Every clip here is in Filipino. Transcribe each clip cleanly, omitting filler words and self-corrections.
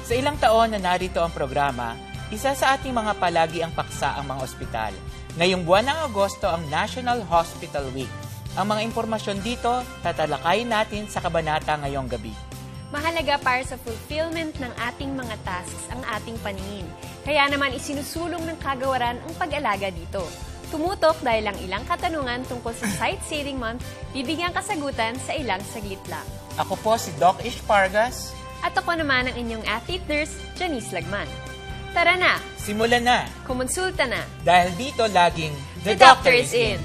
Sa ilang taon na narito ang programa, isa sa ating mga palagi ang paksa ang mga ospital. Ngayong buwan ng Agosto ang National Hospital Week. Ang mga impormasyon dito, tatalakayin natin sa kabanata ngayong gabi. Mahalaga para sa fulfillment ng ating mga tasks ang ating paningin. Kaya naman isinusulong ng kagawaran ang pag-alaga dito. Tumutok dahil ang ilang katanungan tungkol sa Sight Saving Month, bibigyan kasagutan sa ilang saglit lang. Ako po si Doc Ish Pargas. At ako naman ang inyong athlete nurse, Janice Lagman. Tara na! Simulan na! Kumonsulta na! Dahil dito laging The doctor is in!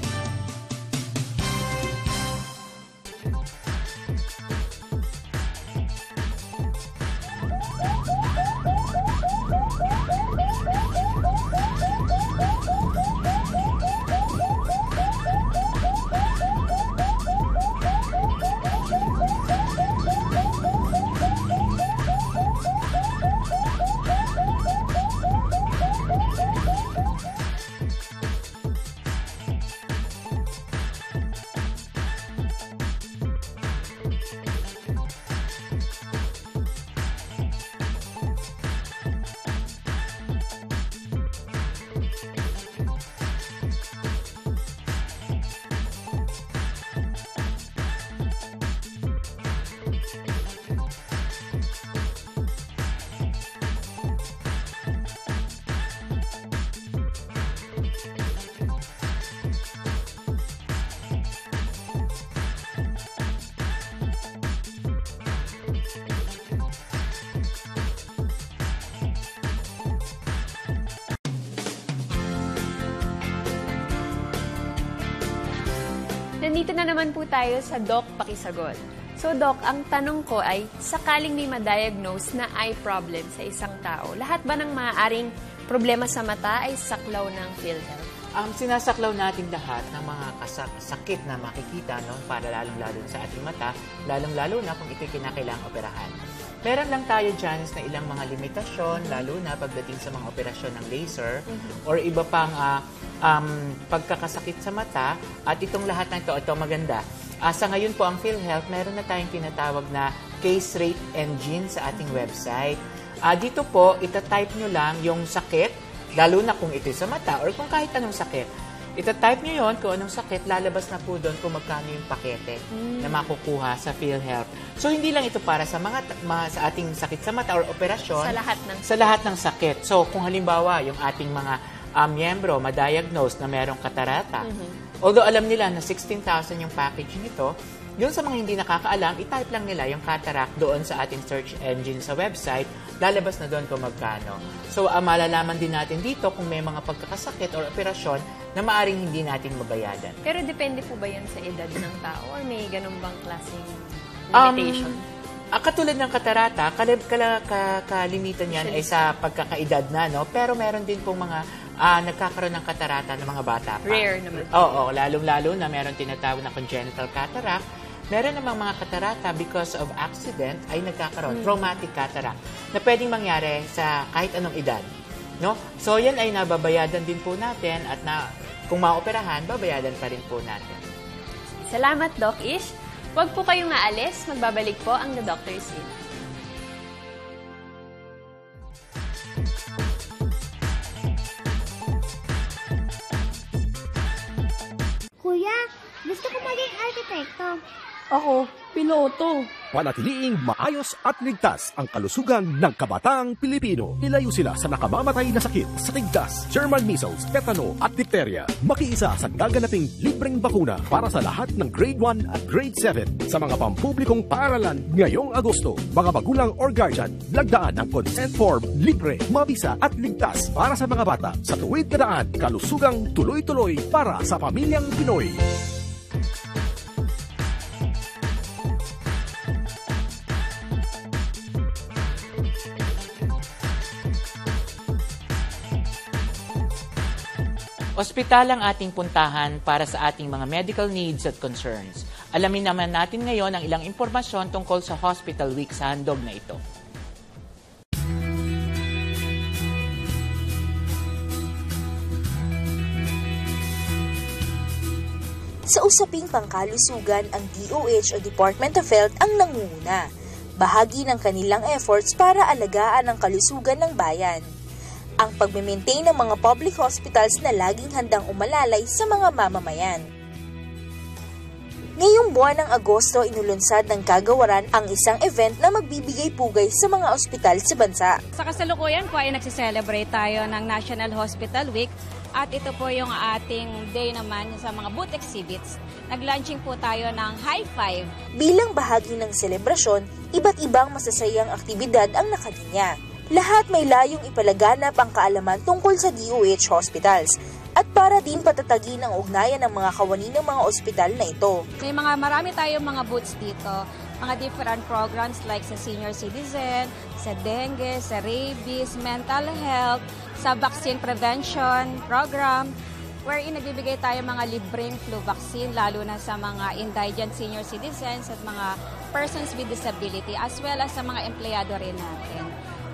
Nandito na naman po tayo sa Doc Pakisagot. So Doc, ang tanong ko ay, sakaling may ma-diagnose na eye problem sa isang tao, lahat ba ng maaaring problema sa mata ay saklaw ng PhilHealth? Sinasaklaw natin lahat ng mga sakit na makikita, no, para lalong-lalo sa ating mata, lalong-lalo na kung ito'y kinakailangang operahan. Meron lang tayo dyan na ilang mga limitasyon, lalo na pagdating sa mga operasyon ng laser or iba pang pagkakasakit sa mata. At itong lahat ng ito maganda. Sa ngayon po ang PhilHealth, meron na tayong tinatawag na case rate engine sa ating website. Dito po, itatype nyo lang yung sakit, lalo na kung ito sa mata or kung kahit anong sakit. Itatype nyo yon kung anong sakit, lalabas na po doon kung magkano yung pakete na makukuha sa PhilHealth. So, hindi lang ito para sa sa ating sakit sa mata or operasyon. Sa lahat ng sakit. So, kung halimbawa, yung ating mga miyembro ma-diagnose na merong katarata, although alam nila na 16,000 yung package nito, yun sa mga hindi nakakaalam, i-type lang nila yung cataract doon sa ating search engine sa website, lalabas na doon kung magkano. So, malalaman din natin dito kung may mga pagkakasakit or operasyon na maaring hindi natin mabayadan. Pero depende po ba yan sa edad ng tao or may ganun bang klaseng limitation? Katulad ng katarata, kalimitan yan ay sa pagkakaedad na, no? Pero meron din pong mga nagkakaroon ng katarata ng mga bata pa. Rare naman. Oo, lalong-lalo na meron tinatawag na congenital cataract. Meron namang mga katarata because of accident ay nagkakaroon, traumatic cataract, na pwedeng mangyari sa kahit anong edad. No? So, yan ay nababayadan din po natin at kung maoperahan, babayadan pa rin po natin. Salamat, Doc Ish. Huwag po kayong aalis, magbabalik po ang The Doctor's In. Kuya, gusto ko maging arkitekto. Ako, piloto. Panatiliing maayos at ligtas ang kalusugan ng kabataang Pilipino. Ilayo sila sa nakamamatay na sakit sa tigdas, German measles, tetano at diphtheria. Makiisa sa gaganaping libreng bakuna para sa lahat ng grade 1 at grade 7 sa mga pampublikong paaralan ngayong Agosto. Mga magulang or guardian, lagdaan ang consent form, libre, mabisa at ligtas para sa mga bata. Sa tuwid na daan, kalusugang tuloy-tuloy para sa pamilyang Pinoy. Ospital ang ating puntahan para sa ating mga medical needs at concerns. Alamin naman natin ngayon ang ilang impormasyon tungkol sa Hospital Week sa handog na ito. Sa usaping pangkalusugan, ang DOH o Department of Health ang nangunguna. bahagi ng kanilang efforts para alagaan ang kalusugan ng bayan. Ang pagme-maintain ng mga public hospitals na laging handang umalalay sa mga mamamayan. Ngayong buwan ng Agosto, inulunsad ng kagawaran ang isang event na magbibigay pugay sa mga ospital sa bansa. Sa kasalukuyan po ay nagsiselebrate tayo ng National Hospital Week at ito po yung ating day naman sa mga booth exhibits. Nag-launching po tayo ng High Five. Bilang bahagi ng selebrasyon, iba't ibang masasayang aktibidad ang nakalinya. Lahat may layong ipalaganap ang kaalaman tungkol sa DOH hospitals at para din patatagin ang ugnayan ng mga kawani ng mga ospital na ito. Marami tayong mga booths dito, mga different programs like sa senior citizen, sa dengue, sa rabies, mental health, sa vaccine prevention program, wherein nagbibigay tayo mga libreng flu vaccine lalo na sa mga indigent senior citizens at mga persons with disability as well as sa mga empleyado rin natin.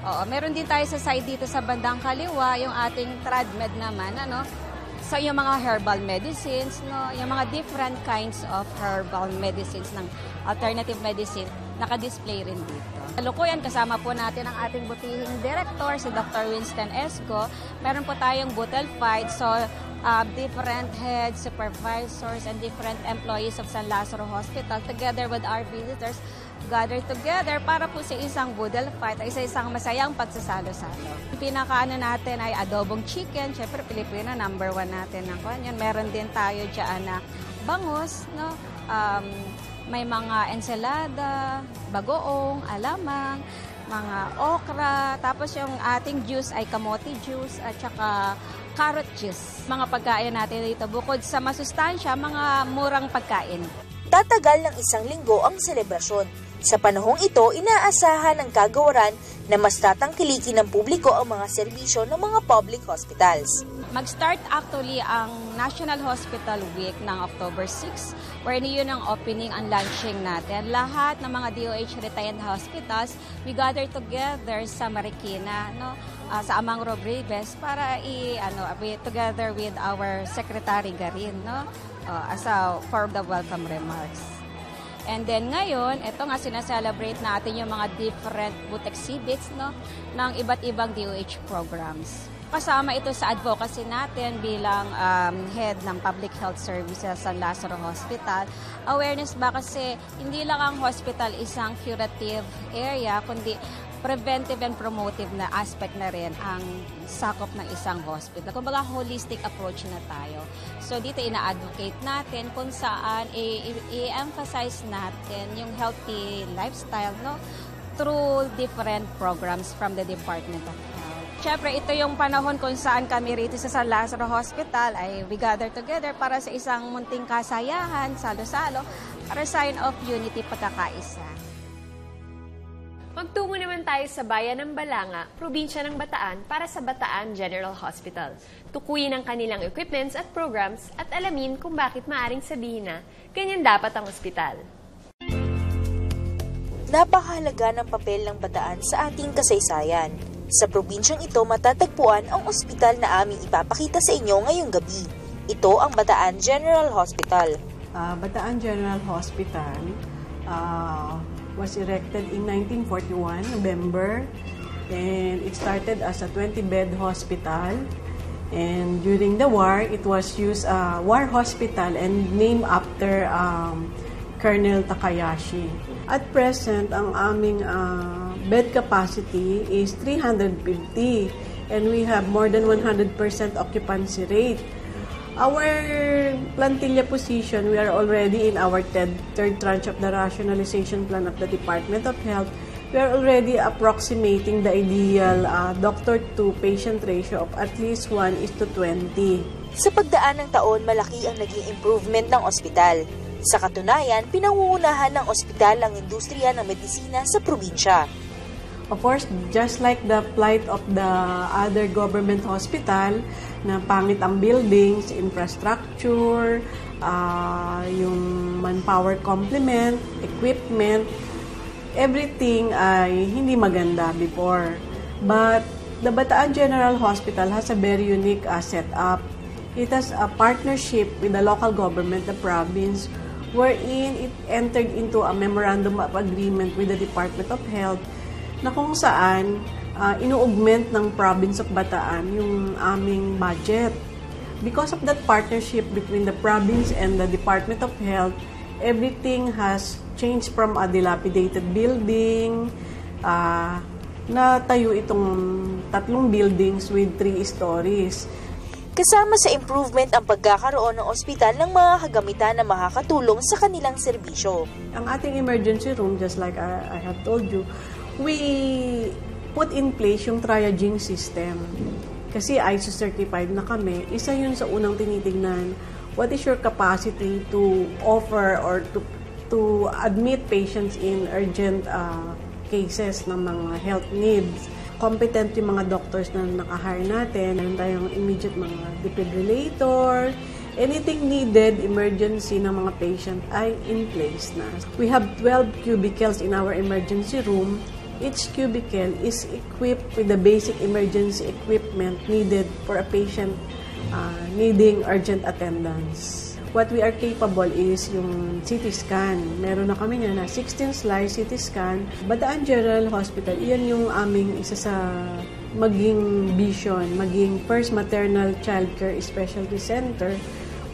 Oo, meron din tayo sa side dito sa bandang kaliwa, yung ating TradMed naman, So yung mga herbal medicines, yung mga different kinds of herbal medicines ng alternative medicine, naka-display rin dito. Kalukuyan, kasama po natin ang ating butihing director, si Dr. Winston Esco. Meron po tayong butel fight, so different heads, supervisors, and different employees of San Lazaro Hospital together with our visitors gather together para po sa isang budel fight, isa-isang masayang pagsasalo-salo. Yung pinakaano natin ay adobong chicken, syempre Pilipino, number 1 natin ng kanyan. Meron din tayo dyan na bangus, may mga ensalada, bagoong, alamang, mga okra, tapos yung ating juice ay kamote juice at saka carrot juice. Mga pagkain natin dito, bukod sa masustansya, mga murang pagkain. Tatagal ng 1 linggo ang selebrasyon. Sa panahong ito, inaasahan ng kagawaran na mas tatangkilikin ng publiko ang mga serbisyo ng mga public hospitals. Mag-start actually ang National Hospital Week ng October 6, where yun ang opening and launching natin. Lahat ng mga DOH retired hospitals, we gather together sa Marikina, sa Amang Rodriguez para together with our Secretary Garin, for the welcome remarks. And then ngayon, ito nga sinaselebrate natin yung mga different booth exhibits ng iba't ibang DOH programs. Kasama ito sa advocacy natin bilang head ng Public Health Services sa San Lazaro Hospital. Awareness ba kasi hindi lang ang hospital isang curative area, kundi preventive and promotive na aspect na rin ang sakop ng isang hospital. Kumbaga, holistic approach na tayo. So, dito ina-advocate natin kung saan i-emphasize natin yung healthy lifestyle through different programs from the Department of Health. Siyempre, ito yung panahon kung saan kami rito sa San Lazaro Hospital ay we gather together para sa isang munting kasayahan, salo-salo, para sign of unity, pagkakaisa. Magtungo naman tayo sa bayan ng Balanga, probinsya ng Bataan para sa Bataan General Hospital. Tukuyin ang kanilang equipments at programs at alamin kung bakit maaring sabihin na ganyan dapat ang ospital. Napakahalaga ng papel ng Bataan sa ating kasaysayan. Sa probinsyang ito matatagpuan ang ospital na aming ipapakita sa inyo ngayong gabi. Ito ang Bataan General Hospital. Bataan General Hospital was erected in 1941, November, and it started as a 20-bed hospital. And during the war, it was used war hospital and named after Colonel Takayashi. At present, ang aming bed capacity is 350 and we have more than 100% occupancy rate. Our plantilla position, we are already in our third tranche of the rationalization plan of the Department of Health. We are already approximating the ideal doctor-to-patient ratio of at least 1:20. Sa pagdaan ng taon, malaki ang naging improvement ng ospital. Sa katunayan, pinangungunahan ng ospital ang industriya ng medisina sa probinsya. Of course, just like the plight of the other government hospital, na pangit ang buildings, infrastructure, yung manpower complement, equipment, everything ay hindi maganda before. But the Bataan General Hospital has a very unique setup. It has a partnership with the local government, the province, wherein it entered into a memorandum of agreement with the Department of Health na kung saan inu-augment ng Province of Bataan yung aming budget. Because of that partnership between the province and the Department of Health, everything has changed from a dilapidated building, na tayo itong 3 buildings with 3 stories. Kasama sa improvement ang pagkakaroon ng ospital ng mga kagamitan na makakatulong sa kanilang serbisyo. Ang ating emergency room, just like I have told you, we put in place yung triaging system. Kasi ISO certified na kami, isa yun sa unang tinitingnan, what is your capacity to offer or to admit patients in urgent cases ng mga health needs. Competent yung mga doctors na naka-hire natin, meron tayong immediate mga defibrillator, anything needed, emergency ng mga patient ay in place na. We have 12 cubicles in our emergency room. Each cubicle is equipped with the basic emergency equipment needed for a patient needing urgent attendance. What we are capable is yung CT scan. Meron na kami niya na 16-slice CT scan. Bataan General Hospital, iyan yung aming isa sa maging vision, maging first maternal childcare specialty center,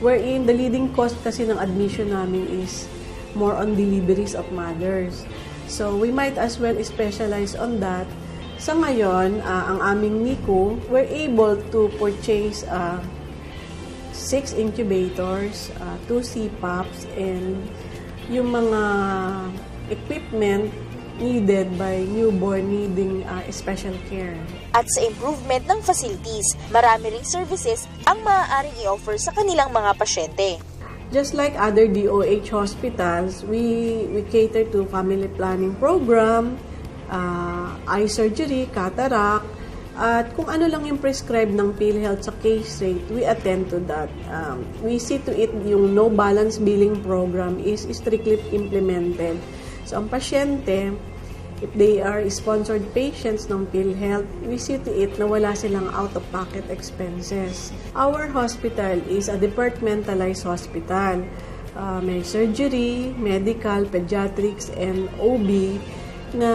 wherein the leading cause kasi ng admission namin is more on deliveries of mothers. So, we might as well specialize on that. Sa ngayon, ang aming NICU, we're able to purchase 6 incubators, 2 CPAPs, and yung mga equipment needed by newborn needing special care. At sa improvement ng facilities, marami ring services ang maaaring i-offer sa kanilang mga pasyente. Just like other DOH hospitals, we cater to family planning program, eye surgery, cataract, at kung ano lang yung prescribed ng PhilHealth sa case rate, we attend to that. We see to it yung no balance billing program is strictly implemented. So ang pasyente, if they are sponsored patients ng PhilHealth, we see to it na wala silang out-of-pocket expenses. Our hospital is a departmentalized hospital. May surgery, medical, pediatrics, and OB na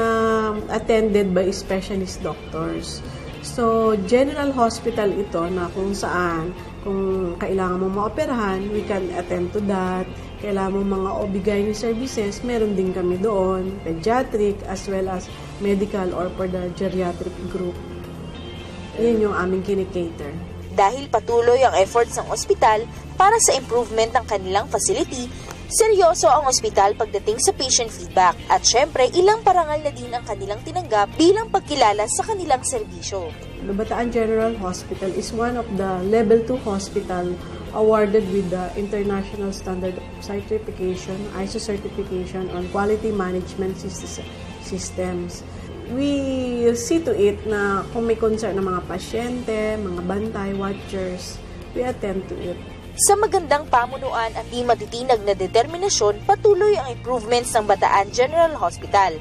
attended by specialist doctors. So, general hospital ito na kung saan, kung kailangan mo maoperahan, we can attend to that. Kailangan mo mga OB-GYN services, meron din kami doon, pediatric as well as medical or for the geriatric group. Yan yung aming kinikater. Dahil patuloy ang efforts ng ospital para sa improvement ng kanilang facility, seryoso ang ospital pagdating sa patient feedback at syempre ilang parangal na din ang kanilang tinanggap bilang pagkilala sa kanilang serbisyo. Bataan General Hospital is one of the level 2 hospital awarded with the International Standard Certification, ISO certification on quality management systems. We see to it na kung may concern ng mga pasyente, mga bantay, watchers, we attend to it. Sa magandang pamunuan at di matitinag na determinasyon, patuloy ang improvements ng Bataan General Hospital.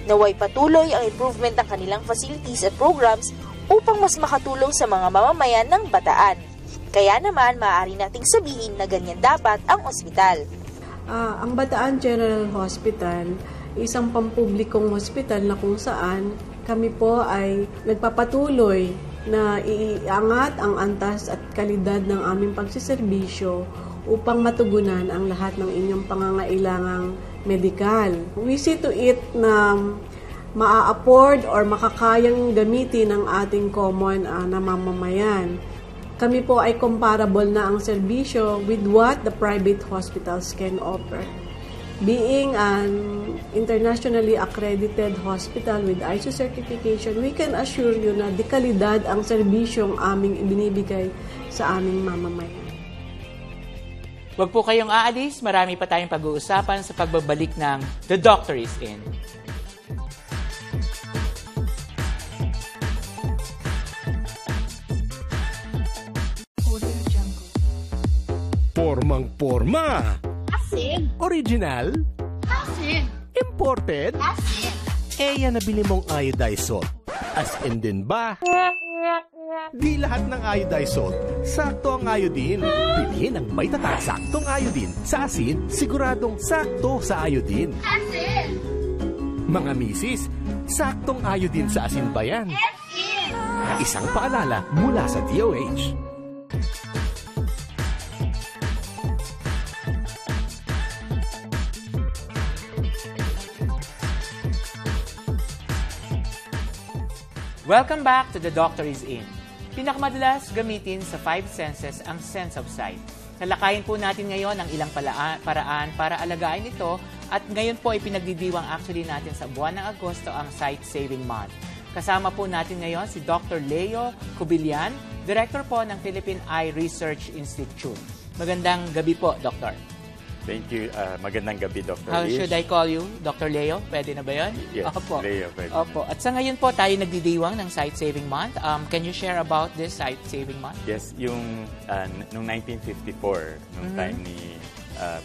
Naway patuloy ang improvement ng kanilang facilities at programs upang mas makatulong sa mga mamamayan ng Bataan. Kaya naman, maaari nating sabihin na ganyan dapat ang ospital. Ang Bataan General Hospital, isang pampublikong hospital na kung saan kami po ay nagpapatuloy na iangat ang antas at kalidad ng aming pagsiservisyo upang matugunan ang lahat ng inyong pangangailangang medikal. We see to it na maa-afford or makakayang gamitin ng ating common na mamamayan. Kami po ay comparable na ang serbisyo with what the private hospitals can offer. Being an internationally accredited hospital with ISO certification, we can assure you na dekalidad ang serbisyong aming ibinibigay sa aming mamamayan. Huwag po kayong aalis, marami pa tayong pag-uusapan sa pagbabalik ng The Doctor is In. Formang-forma. Asin. Original. Asin. Imported. Asin. Yan nabili mong iodized salt. As in din ba? Di lahat ng iodized salt, sakto ang iodine. Bilhin ang may tatak saktong iodine. Sa asin, siguradong sakto sa iodine. Asin! Mga misis, saktong iodine sa asin ba yan? Isang paalala mula sa DOH. Welcome back to The Doctor is In. Pinakamadalas gamitin sa 5 senses ang sense of sight. Talakayin po natin ngayon ang ilang paraan para alagaan ito at ngayon po ay pinagdidiwang actually natin sa buwan ng Agosto ang Sight Saving Month. Kasama po natin ngayon si Dr. Leo Cubillan, Director po ng Philippine Eye Research Institute. Magandang gabi po, Doctor. Thank you. Magandang gabi, Dr. How Lish. should I call you? Dr. Leo? Pwede na ba yun? Yes, Opo. Leo, pwede. Opo. At sa ngayon po, tayo nagdidiwang ng Sight Saving Month. Can you share about this Sight Saving Month? Yes, yung noong 1954, nung time ni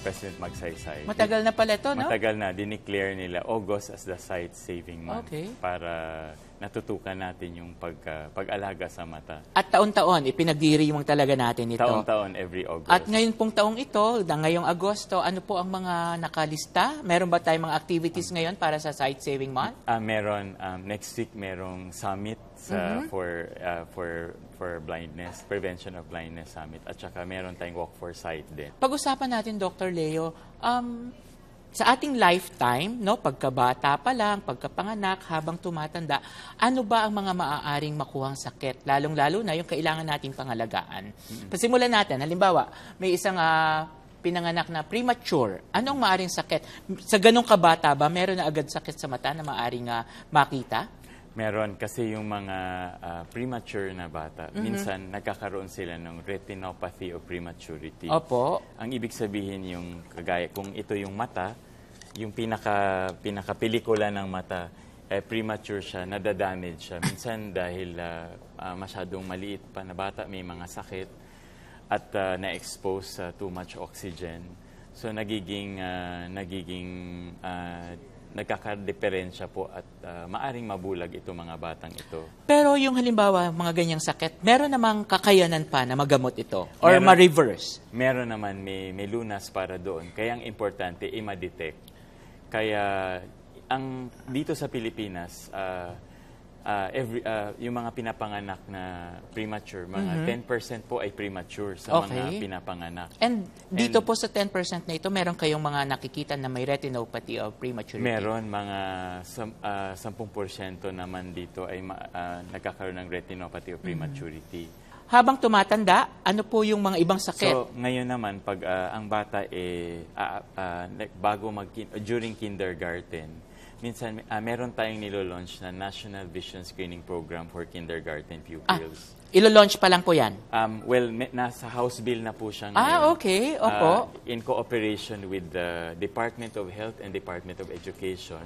President Magsaysay. Matagal na pala ito, no? Matagal na. Dineclare nila August as the Sight Saving Month. Okay. Para natutukan natin yung pag-alaga sa mata. At taon-taon, ipinagdiriwang talaga natin ito. Taon-taon, every August. At ngayon pong taong ito, ngayong Agosto, ano po ang mga nakalista? Meron ba tayong mga activities ngayon para sa Sight Saving Month? Meron, next week merong summit for blindness, prevention of blindness summit. At saka meron tayong walk for sight din. Pag-usapan natin, Dr. Leo, sa ating lifetime, no, pagkabata pa lang, pagkapanganak, habang tumatanda, ano ba ang mga maaaring makuhang sakit? Lalong-lalo na yung kailangan nating pangalagaan. Pasimulan natin, halimbawa, may isang pinanganak na premature. Anong maaaring sakit? Sa ganong kabata ba, meron na agad sakit sa mata na maaaring makita? Meron kasi yung mga premature na bata, minsan nagkakaroon sila ng retinopathy o prematurity. Opo. Ang ibig sabihin yung kagaya, kung ito yung mata, yung pinaka-pelikula ng mata, premature siya, nadadamage siya. Minsan dahil masyadong maliit pa na bata, may mga sakit at na-expose sa too much oxygen. So nagkakadeferensya po at maaring mabulag itong mga batang ito. Pero yung halimbawa, mga ganyang sakit, meron namang kakayanan pa na magamot ito or ma-reverse? Meron naman, may lunas para doon. Kaya ang importante, i-ma-detect. Kaya dito sa Pilipinas, yung mga pinapanganak na premature, mga 10% po ay premature sa mga pinapanganak. And dito po sa 10% na ito, meron kayong mga nakikita na may retinopathy o prematurity? Meron, mga 10% naman dito ay nagkakaroon ng retinopathy o prematurity. Habang tumatanda, ano po yung mga ibang sakit? So, ngayon naman, pag ang bata during kindergarten, minsan, meron tayong nilo-launch na National Vision Screening Program for Kindergarten Pupils. Ilo-launch pa lang po yan? Nasa House Bill na po siya ngayon. Okay. Opo. In cooperation with the Department of Health and Department of Education.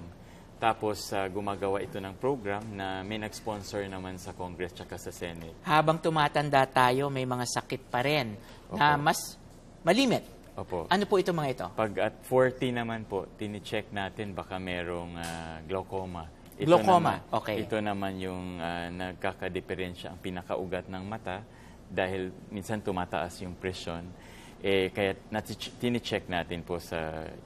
Tapos, gumagawa ito ng program na may nag-sponsor naman sa Congress tsaka sa Senate. Habang tumatanda tayo, may mga sakit pa rin na mas malimit. Opo. Ano po ito mga ito? Pag at 40 naman po, tini-check natin baka merong glaucoma. Glaucoma, okay. Ito naman yung nagkakadeferensya ang pinakaugat ng mata dahil minsan tumataas yung presyon. Kaya tini-check natin po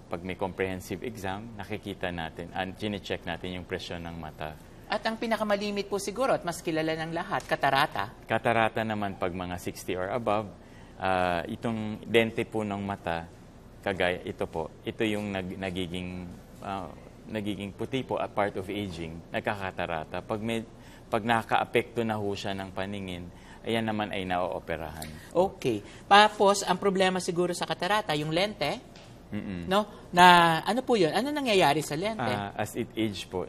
pag may comprehensive exam, nakikita natin, tini-check natin yung presyon ng mata. At ang pinakamalimit po siguro at mas kilala ng lahat, katarata. Katarata naman pag mga 60 or above. Itong dente po ng mata, kagaya ito po, ito yung nagiging puti po at part of aging, nagkakatarata. Pag nakaka-apekto na ho siya ng paningin, ayan naman ay naooperahan. Okay. Tapos, ang problema siguro sa katarata, yung lente, no? Na, ano po yun? Ano nangyayari sa lente? As it age po,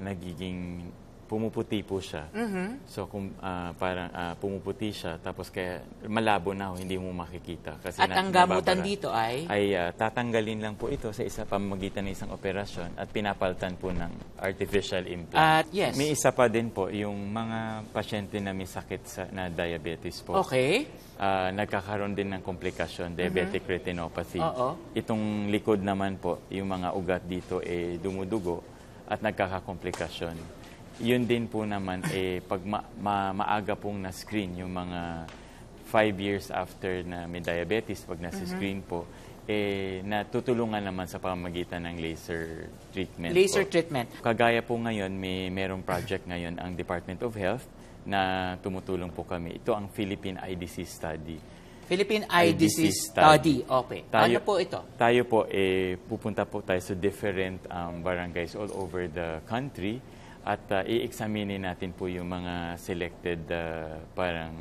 pumuputi po siya. So, parang pumuputi siya, tapos kaya malabo na, hindi mo makikita. Kasi at ang gamutan dito ay? Tatanggalin lang po ito sa pamamagitan ng isang operasyon at pinapalitan po ng artificial implant. Yes. May isa pa din po, yung mga pasyente na may sakit na diabetes po. Okay. Nagkakaroon din ng komplikasyon, diabetic retinopathy. Itong likod naman po, yung mga ugat dito dumudugo at nagkakakomplikasyon. yun din po naman, pag maaga pong na-screen, yung mga 5 years after na may diabetes, pag nasa-screen po, natutulungan naman sa pamamagitan ng laser treatment. Laser po. treatment. Kagaya po ngayon, merong project ngayon ang Department of Health na tumutulong po kami. Ito ang Philippine Eye Disease Study. Philippine Eye Disease Study. Okay. Ano po ito? Tayo po, pupunta po tayo sa different barangays all over the country at i-examine natin po yung mga selected parang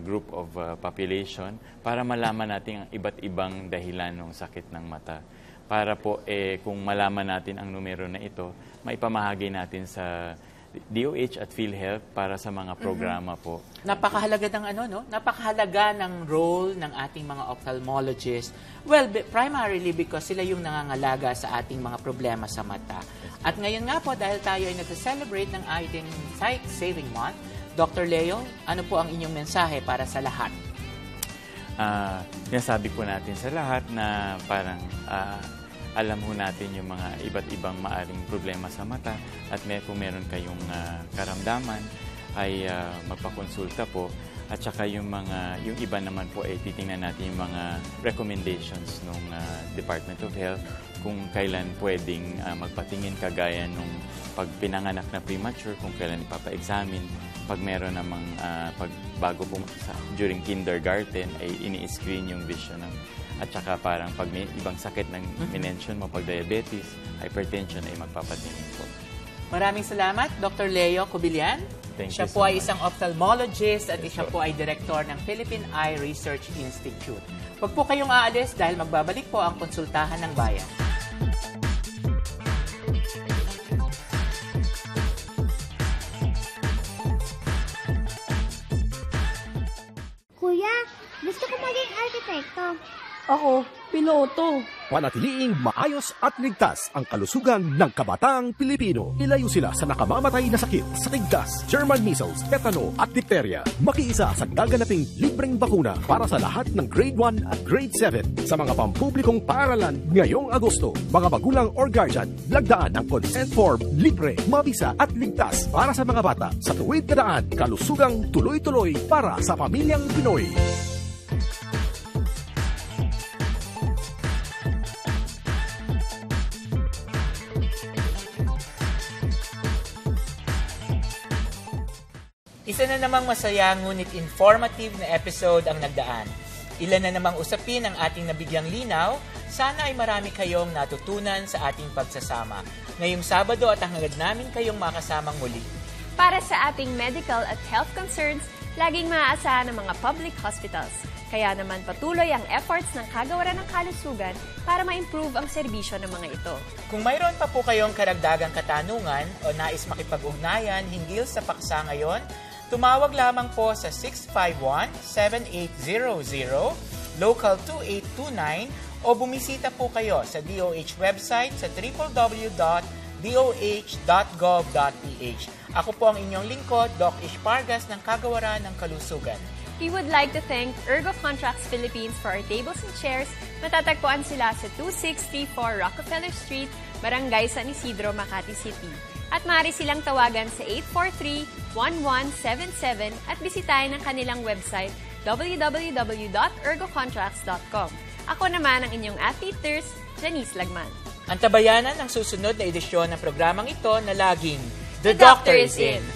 group of population para malaman natin ang iba't ibang dahilan ng sakit ng mata. Para po, kung malaman natin ang numero na ito, maipamahagi natin sa DOH at PhilHealth para sa mga programa po. Napakahalaga ng napakahalaga ng role ng ating mga ophthalmologists. Well, primarily because sila yung nangangalaga sa ating mga problema sa mata. At ngayon nga po, dahil tayo ay nag-celebrate ng ating Sight Saving Month, Dr. Leo, ano po ang inyong mensahe para sa lahat? Sinasabi po natin sa lahat na parang alam ho natin yung mga iba't ibang maaring problema sa mata at kung meron kayong karamdaman ay magpakonsulta po at saka yung iba naman po ay titingnan natin yung mga recommendations ng Department of Health kung kailan pwedeng magpatingin kagaya nung pag pinanganak na premature, kung kailan ipapa-examine, pag meron namang bago po during kindergarten ay ini-screen yung vision at saka parang pag may ibang sakit ng minention mo, pag diabetes, hypertension ay magpapatingin po. Maraming salamat, Dr. Leo Cubilian. Siya po ay isang ophthalmologist at siya po ay director ng Philippine Eye Research Institute. Huwag po kayong aalis dahil magbabalik po ang konsultahan ng bayan. Kuya, gusto ko maging arkitekto. Ako, piloto. Panatiliing maayos at ligtas ang kalusugan ng kabataang Pilipino. Ilayo sila sa nakamamatay na sakit sa tigdas, German measles, tetano at diphtheria. Makiisa sa gaganaping libreng bakuna para sa lahat ng grade 1 at grade 7 sa mga pampublikong paaralan ngayong Agosto. Mga magulang or guardian, lagdaan ang consent form, libre, mabisa at ligtas para sa mga bata sa tuwid na daan, kalusugang tuloy-tuloy para sa pamilyang Pinoy. Isa na namang masaya ngunit informative na episode ang nagdaan. Ilan na namang usapin ang ating nabigyang linaw, sana ay marami kayong natutunan sa ating pagsasama. Ngayong Sabado at hangad namin kayong makasamang muli. Para sa ating medical at health concerns, laging maaasahan ng mga public hospitals. Kaya naman patuloy ang efforts ng Kagawaran ng Kalusugan para ma-improve ang serbisyo ng mga ito. Kung mayroon pa po kayong karagdagang katanungan o nais makipag-ugnayan hinggil sa paksa ngayon, tumawag lamang po sa 651-7800, local 2829 o bumisita po kayo sa DOH website sa www.doh.gov.ph. Ako po ang inyong lingkod, Doc Ishpargas ng Kagawaran ng Kalusugan. We would like to thank Ergo Contracts Philippines for our tables and chairs. Matatagpuan sila sa 2634 Rockefeller Street, Barangay San Isidro, Makati City. At maaari silang tawagan sa 843-1177 at bisitahin ang kanilang website www.ergocontracts.com. Ako naman ang inyong athlete nurse, Janice Lagman. Antabayanan ang susunod na edisyon ng programang ito na laging The Doctor is In!